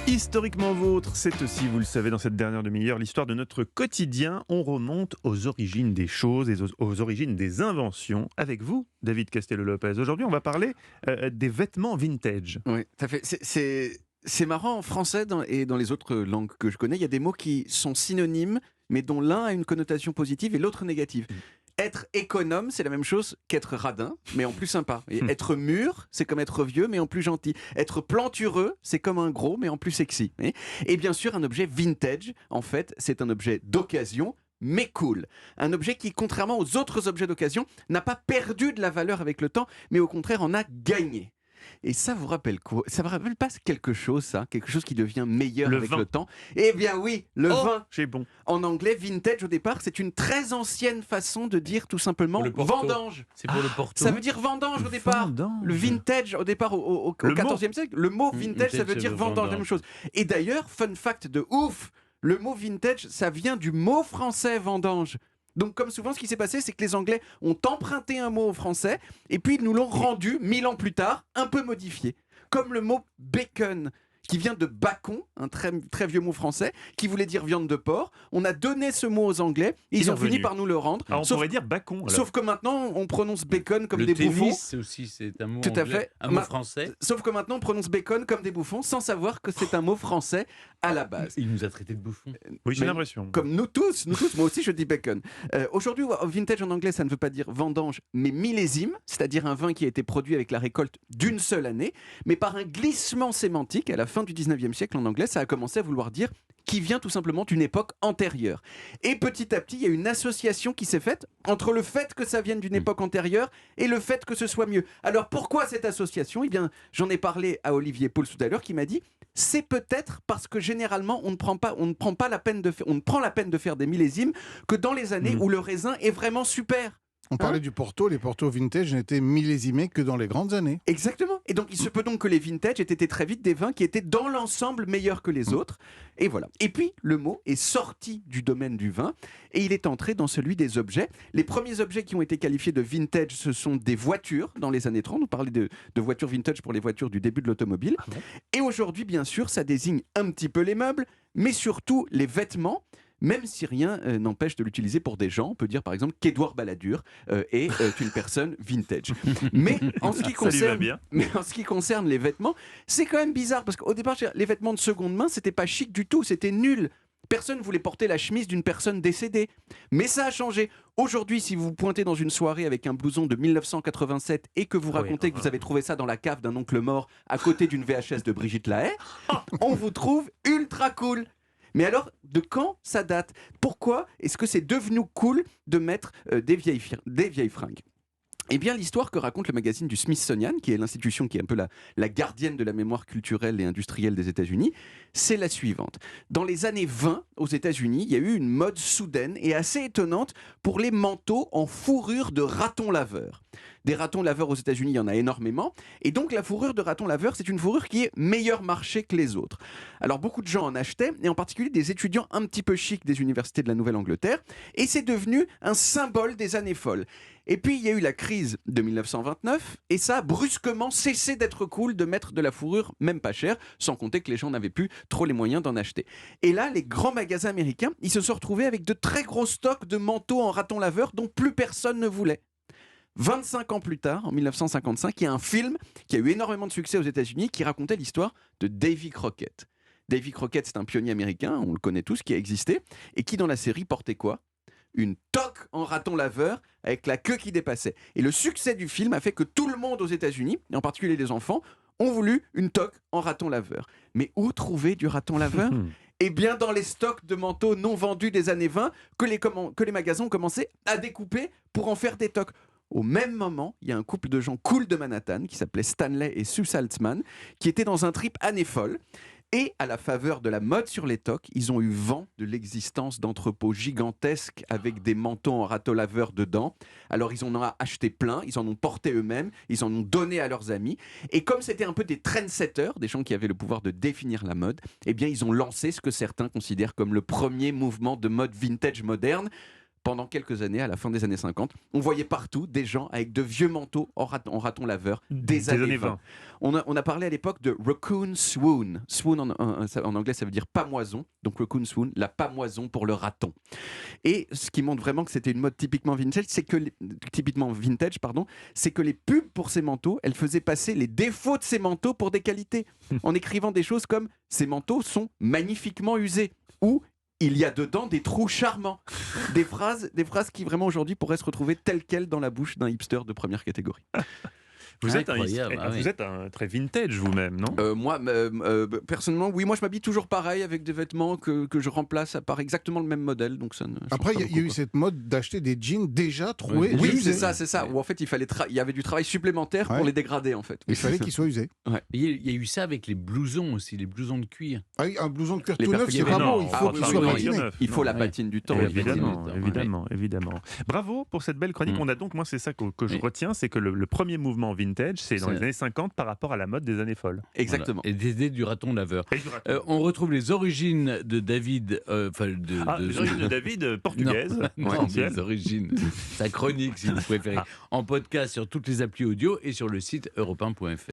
Historiquement vôtre, c'est aussi, vous le savez, dans cette dernière demi-heure, l'histoire de notre quotidien. On remonte aux origines des choses et aux origines des inventions. Avec vous, David Castello-Lopez. Aujourd'hui, on va parler des vêtements vintage. Oui, tout à fait. C'est marrant, en français et dans les autres langues que je connais, il y a des mots qui sont synonymes, mais dont l'un a une connotation positive et l'autre négative. Être économe, c'est la même chose qu'être radin, mais en plus sympa. Et être mûr, c'est comme être vieux, mais en plus gentil. Être plantureux, c'est comme un gros, mais en plus sexy. Et bien sûr, un objet vintage, en fait, c'est un objet d'occasion, mais cool. Un objet qui, contrairement aux autres objets d'occasion, n'a pas perdu de la valeur avec le temps, mais au contraire en a gagné. Et ça vous rappelle quoi? Ça vous rappelle pas quelque chose, ça? Quelque chose qui devient meilleur avec le temps? Eh bien oui, le vin. C'est bon. En anglais, vintage, au départ, c'est une très ancienne façon de dire tout simplement vendange. C'est pour le Porto. Ça veut dire vendange au départ. Le vintage, au départ, au XIVe siècle, le mot vintage, ça veut dire vendange, la même chose. Et d'ailleurs, fun fact de ouf, le mot vintage, ça vient du mot français vendange. Donc, comme souvent, ce qui s'est passé, c'est que les Anglais ont emprunté un mot au français et puis ils nous l'ont rendu, 1000 ans plus tard, un peu modifié. Comme le mot bacon, qui vient de bacon, un très, très vieux mot français, qui voulait dire viande de porc. On a donné ce mot aux Anglais et ils ont fini par nous le rendre. Alors, on pourrait dire bacon. Alors. Sauf que maintenant, on prononce bacon comme des bouffons. C'est un mot Tout anglais, à fait. un mot français. Sauf que maintenant, on prononce bacon comme des bouffons sans savoir que c'est un mot français à la base. Il nous a traités de bouffons. Oui, j'ai l'impression. Comme nous tous, moi aussi je dis bacon. Aujourd'hui, vintage en anglais, ça ne veut pas dire vendange, mais millésime, c'est-à-dire un vin qui a été produit avec la récolte d'une seule année, mais par un glissement sémantique à la fin du 19e siècle en anglais, ça a commencé à vouloir dire qui vient tout simplement d'une époque antérieure. Et petit à petit, il y a une association qui s'est faite entre le fait que ça vienne d'une époque antérieure et le fait que ce soit mieux. Alors pourquoi cette association ? Eh bien, j'en ai parlé à Olivier Paul tout à l'heure qui m'a dit c'est peut-être parce que généralement on ne prend la peine de faire des millésimes que dans les années où le raisin est vraiment super. On parlait du Porto, les Porto vintage n'étaient millésimés que dans les grandes années. Exactement. Et donc il se peut donc que les vintage aient été très vite des vins qui étaient dans l'ensemble meilleurs que les autres. Et voilà. Et puis le mot est sorti du domaine du vin et il est entré dans celui des objets. Les premiers objets qui ont été qualifiés de vintage, ce sont des voitures dans les années 30. On parlait de voitures vintage pour les voitures du début de l'automobile. Et aujourd'hui, bien sûr, ça désigne un petit peu les meubles, mais surtout les vêtements. Même si rien n'empêche de l'utiliser pour des gens, on peut dire par exemple qu'Édouard Balladur est une personne vintage. Mais en ce qui concerne les vêtements, c'est quand même bizarre parce qu'au départ, les vêtements de seconde main, c'était pas chic du tout, c'était nul. Personne ne voulait porter la chemise d'une personne décédée. Mais ça a changé. Aujourd'hui, si vous pointez dans une soirée avec un blouson de 1987 et que vous racontez que vous avez trouvé ça dans la cave d'un oncle mort à côté d'une VHS de Brigitte Lahaie, on vous trouve ultra cool. Mais alors, de quand ça date ? Pourquoi est-ce que c'est devenu cool de mettre des vieilles fringues ? Eh bien, l'histoire que raconte le magazine du Smithsonian, qui est l'institution qui est un peu la gardienne de la mémoire culturelle et industrielle des États-Unis, c'est la suivante. Dans les années 20, aux États-Unis, il y a eu une mode soudaine et assez étonnante pour les manteaux en fourrure de raton laveur. Des ratons laveurs aux États-Unis, il y en a énormément. Et donc, la fourrure de raton laveur, c'est une fourrure qui est meilleur marché que les autres. Alors, beaucoup de gens en achetaient, et en particulier des étudiants un petit peu chics des universités de la Nouvelle-Angleterre. Et c'est devenu un symbole des années folles. Et puis, il y a eu la crise de 1929, et ça a brusquement cessé d'être cool de mettre de la fourrure, même pas chère, sans compter que les gens n'avaient plus trop les moyens d'en acheter. Et là, les grands magasins américains, ils se sont retrouvés avec de très gros stocks de manteaux en raton laveur dont plus personne ne voulait. 25 ans plus tard, en 1955, il y a un film qui a eu énormément de succès aux États-Unis qui racontait l'histoire de Davy Crockett. Davy Crockett, c'est un pionnier américain, on le connaît tous, qui a existé, et qui dans la série portait quoi ? Une toque en raton laveur avec la queue qui dépassait. Et le succès du film a fait que tout le monde aux États-Unis, et en particulier les enfants, ont voulu une toque en raton laveur. Mais où trouver du raton laveur ? Eh bien, dans les stocks de manteaux non vendus des années 20 que les magasins ont commencé à découper pour en faire des toques. Au même moment, il y a un couple de gens cool de Manhattan qui s'appelait Stanley et Sue Saltzman qui étaient dans un trip année folle. Et à la faveur de la mode sur les toques, ils ont eu vent de l'existence d'entrepôts gigantesques avec des manteaux en raton laveur dedans. Alors ils en ont acheté plein, ils en ont porté eux-mêmes, ils en ont donné à leurs amis. Et comme c'était un peu des trendsetters, des gens qui avaient le pouvoir de définir la mode, eh bien ils ont lancé ce que certains considèrent comme le premier mouvement de mode vintage moderne. pendant quelques années, à la fin des années 50, on voyait partout des gens avec de vieux manteaux en raton laveur des années 20. On a parlé à l'époque de raccoon swoon. Swoon en anglais, ça veut dire pamoison. Donc raccoon swoon, la pamoison pour le raton. Et ce qui montre vraiment que c'était une mode typiquement vintage, c'est que les pubs pour ces manteaux, elles faisaient passer les défauts de ces manteaux pour des qualités, en écrivant des choses comme « ces manteaux sont magnifiquement usés » ou « il y a dedans des trous charmants ». Des phrases qui vraiment aujourd'hui pourraient se retrouver telles quelles dans la bouche d'un hipster de première catégorie. Vous êtes Incroyable, ah oui. vous êtes un très vintage vous-même, non? Moi, personnellement, oui, moi je m'habille toujours pareil avec des vêtements que je remplace par exactement le même modèle. Donc ça ne change Après, pas il y a eu beaucoup, cette mode d'acheter des jeans déjà troués. quoi. Oui, usés. c'est ça. Où en fait, il y avait du travail supplémentaire pour Ouais. les dégrader en fait. Il fallait qu'ils soient usés. Il y a eu ça avec les blousons aussi, les blousons de cuir. Ah oui, un blouson de cuir Les tout neuf, perfectibles, c'est rare. non, Il on faut va qu'il pas soit parler patiné. neuf. Il faut la Ouais. patine du temps. Évidemment, Ouais. évidemment. Bravo pour cette belle chronique. Mm. On a donc, moi, c'est ça que je Oui. retiens, c'est que le premier mouvement vintage, c'est dans C'est- les années 50 par rapport à la mode des années folles. Exactement. Voilà. Et des idées du raton laveur. Et du raton. On retrouve les origines de David. Les origines de David, portugaise, Non, essentielle. les origines. Sa chronique, si vous préférez. En podcast sur toutes les applis audio et sur le site europe1.fr.